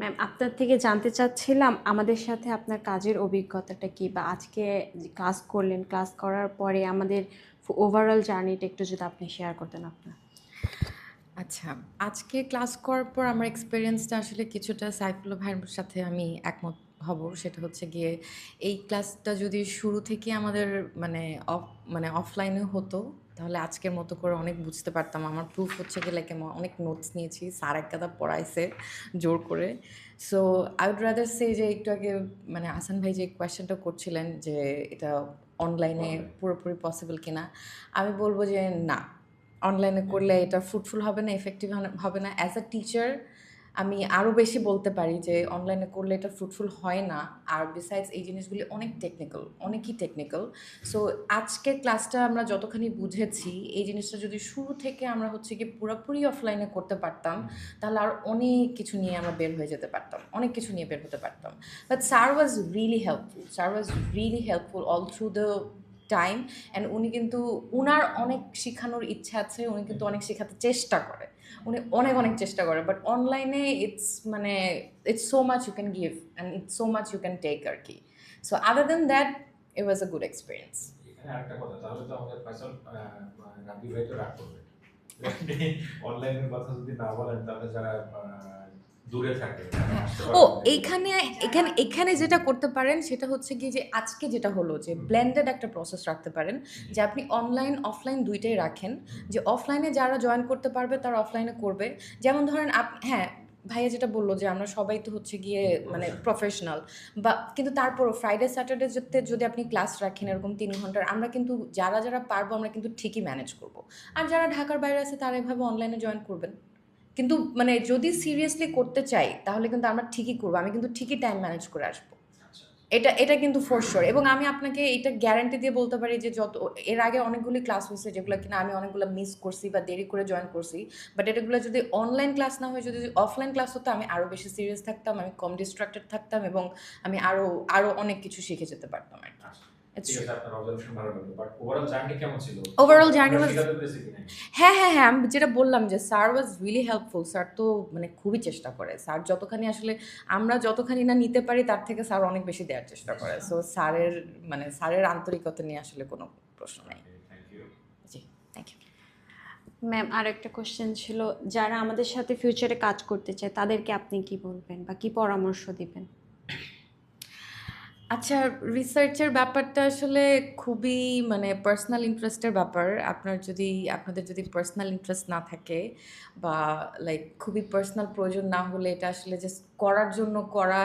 Ma'am, আপনার থেকে জানতে চাচ্ছিলাম আমাদের সাথে আপনার কাজের অভিজ্ঞতাটা কি, বা আজকে যে ক্লাস করলেন, ক্লাস করার পরে আমাদের ওভারঅল জার্নিটা একটু যদি আপনি শেয়ার করতেন আপনার। আচ্ছা, আজকে ক্লাস করার পর আমার এক্সপেরিয়েন্সটা আসলে কিছুটা সাইফুল্লাহ ভাইয়ের সাথে আমি একমত হব। সেটা হচ্ছে গিয়ে এই ক্লাসটা যদি শুরু থেকে আমাদের মানে অফ মানে অফলাইনে হতো, তাহলে আজকের মতো করে অনেক বুঝতে পারতাম। আমার প্রুফ হচ্ছে গিয়ে লাইক আমি অনেক নোটস নিয়েছি, স্যার এক গাদা পড়াইছে জোর করে। So I would rather say যে একটু আগে মানে আহসান ভাই যে কোয়েশ্চেনটা করছিলেন যে এটা অনলাইনে পুরোপুরি পসিবল কিনা, আমি বলবো যে না, অনলাইনে করলে এটা ফ্রুটফুল হবে না, এফেক্টিভ হবে না। অ্যাজ আ টিচার আমি আরও বেশি বলতে পারি যে অনলাইনে করলে এটা ফ্রুটফুল হয় না। আর বিসাইডস এই জিনিসগুলি অনেক টেকনিক্যাল, অনেকই টেকনিক্যাল। সো আজকের ক্লাসটা আমরা যতখানি বুঝেছি, এই জিনিসটা যদি শুরু থেকে আমরা হচ্ছে কি পুরোপুরি অফলাইনে করতে পারতাম, তাহলে আর অনেক কিছু নিয়ে আমরা বের হয়ে যেতে পারতাম, অনেক কিছু নিয়ে বের হতে পারতাম। But sir was really helpful, sir was really helpful all through the time. And উনি কিন্তু উনার অনেক শেখানোর ইচ্ছা আছে, উনি কিন্তু অনেক শেখাতে চেষ্টা করে, উনি অনেক অনেক চেষ্টা করে। বাট অনলাইনে ইটস মানে it's so much you can give and it's so much you can take আর কি। So other than that it was a good experience. এখানে আরেকটা কথা, তাহলে তো আমাদের ফয়সাল রাব্বি ভাই তো রাগ করবে। অনলাইনের কথা যদি না বলেন তাহলে যারা দূরে থাকে তারা আসতে ও, পারবে না। এইখানে এখানে এখানে যেটা করতে পারেন সেটা হচ্ছে কি যে আজকে যেটা হলো যে ব্লেন্ডেড একটা প্রসেস রাখতে পারেন, যে আপনি অনলাইন অফলাইন দুইটাই রাখেন। যে অফলাইনে যারা জয়েন করতে পারবে তারা অফলাইনে করবে। যেমন ধরেন হ্যাঁ, ভাইয়া যেটা বললো যে আমরা সবাই তো হচ্ছে গিয়ে মানে প্রফেশনাল, বা কিন্তু তারপরও ফ্রাইডে স্যাটারডে যদি আপনি ক্লাস রাখেন এরকম 3 ঘন্টার, আমরা কিন্তু যারা যারা পারবো আমরা কিন্তু ঠিকই ম্যানেজ করব। আর যারা ঢাকার বাইরে আছে তারা এভাবে অনলাইনে জয়েন করবেন। কিন্তু মানে যদি সিরিয়াসলি করতে চাই তাহলে কিন্তু আমরা ঠিকই করবো, আমি কিন্তু ঠিকই টাইম ম্যানেজ করে আসবো। আচ্ছা। এটা এটা কিন্তু ফর শিওর। এবং আমি আপনাকে এটা গ্যারান্টি দিয়ে বলতে পারি যে যত এর আগে অনেকগুলি ক্লাস হয়েছে যেগুলো কিনা আমি অনেকগুলো মিস করছি বা দেরি করে জয়েন করছি, বাট এটাগুলো যদি অনলাইন ক্লাস না হয়ে যদি অফলাইন ক্লাস হতো, আমি আরও বেশি সিরিয়াস থাকতাম, আমি কম ডিস্ট্রাক্টেড থাকতাম, এবং আমি আরও আরও অনেক কিছু শিখে যেতে পারতাম আর কি। আচ্ছা, ঠিক আছে, আপনার অবজারভেশন ভালো লাগলো, বাট ওভারঅল জার্নি কেমন ছিল? ওভারঅল জার্নি আমরা ওয়াজ, শিখাতে পেরেছি কিনা? হ্যাঁ হ্যাঁ হ্যাঁ, আমি যেটা বললাম যে sir was really helpful. Sir তো মানে খুবই চেষ্টা করে, স্যার যতখানি আসলে আমরা যতখানি না নিতে পারি তার থেকে স্যার অনেক বেশি দেওয়ার চেষ্টা করে। সো স্যারের মানে স্যারের আন্তরিকতা নিয়ে আসলে কোনো প্রশ্ন নেই। Thank you. জি, থ্যাংক ইউ। ম্যাম, আর একটা কোশ্চেন ছিল, যারা আমাদের সাথে ফিউচারে কাজ করতে চায় তাদেরকে আপনি কি বলবেন বা কি পরামর্শ দিবেন? আচ্ছা, রিসার্চের ব্যাপারটা আসলে খুবই মানে পার্সোনাল ইন্টারেস্টের ব্যাপার। আপনাদের যদি পার্সোনাল ইন্টারেস্ট না থাকে, বা লাইক খুবই পার্সোনাল প্রয়োজন না হলে, এটা আসলে জাস্ট করার জন্য করা,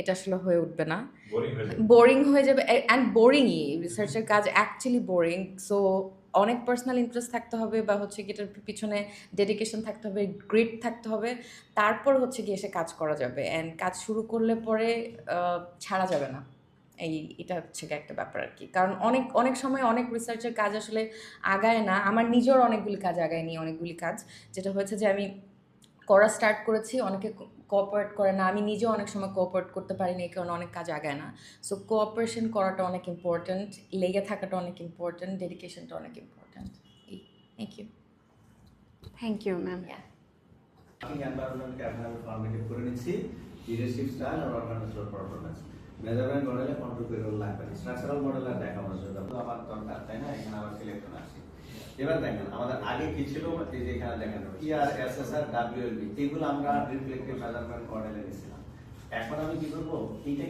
এটা আসলে হয়ে উঠবে না, বোরিং হয়ে যাবে। বোরিং হয়ে যাবে। অ্যান্ড বোরিংই, রিসার্চের কাজ অ্যাকচুয়ালি বোরিং। সো অনেক পার্সোনাল ইন্টারেস্ট থাকতে হবে, বা হচ্ছে কি এটার পিছনে ডেডিকেশন থাকতে হবে, গ্রিট থাকতে হবে, তারপর হচ্ছে গিয়ে এসে কাজ করা যাবে। অ্যান্ড কাজ শুরু করলে পরে ছাড়া যাবে না। এটা হচ্ছে গিয়ে একটা ব্যাপার আর কি। কারণ অনেক অনেক সময় অনেক রিসার্চের কাজ আসলে আগায় না। আমার নিজের অনেকগুলি কাজ আগায়নি, অনেকগুলি কাজ যেটা হয়েছে যে আমি করা স্টার্ট করেছি, অনেকে কোঅপারেট করে না, আমি নিজেও অনেক সময় কোঅপারেট করতে পারিনি, এই কারণে অনেক কাজ আগায় না। সো কোঅপারেশন করাটা অনেক ইম্পর্ট্যান্ট, লেগে থাকাটা অনেক ইম্পর্ট্যান্ট, ডেডিকেশনটা অনেক important. Thank you. Thank you ma'am. Working এনভায়রনমেন্টকে এখন আমি ফর্মেটিভ করে নিচ্ছি, লিডারশিপ স্টাইল আর অর্গানাইজেশনাল পারফরম্যান্স। মেজারমেন্ট মডেলে কন্ট্রোল করে লাগবে, স্ট্রাকচারাল মডেল আর দেখা আমার জন্য আমার দরকার, তাই না? এখানে আবার সিলেকশন আসছে। এবার দেখেন আমাদের আগে কি ছিল, এই যে এখানে দেখেন ইআর, এসএসআর, ডাব্লিউএলবি, এগুলো আমরা রিফ্লেক্টিভ মেজারমেন্ট মডেলে নিয়েছিলাম। এখন আমি কি করবো, এইটা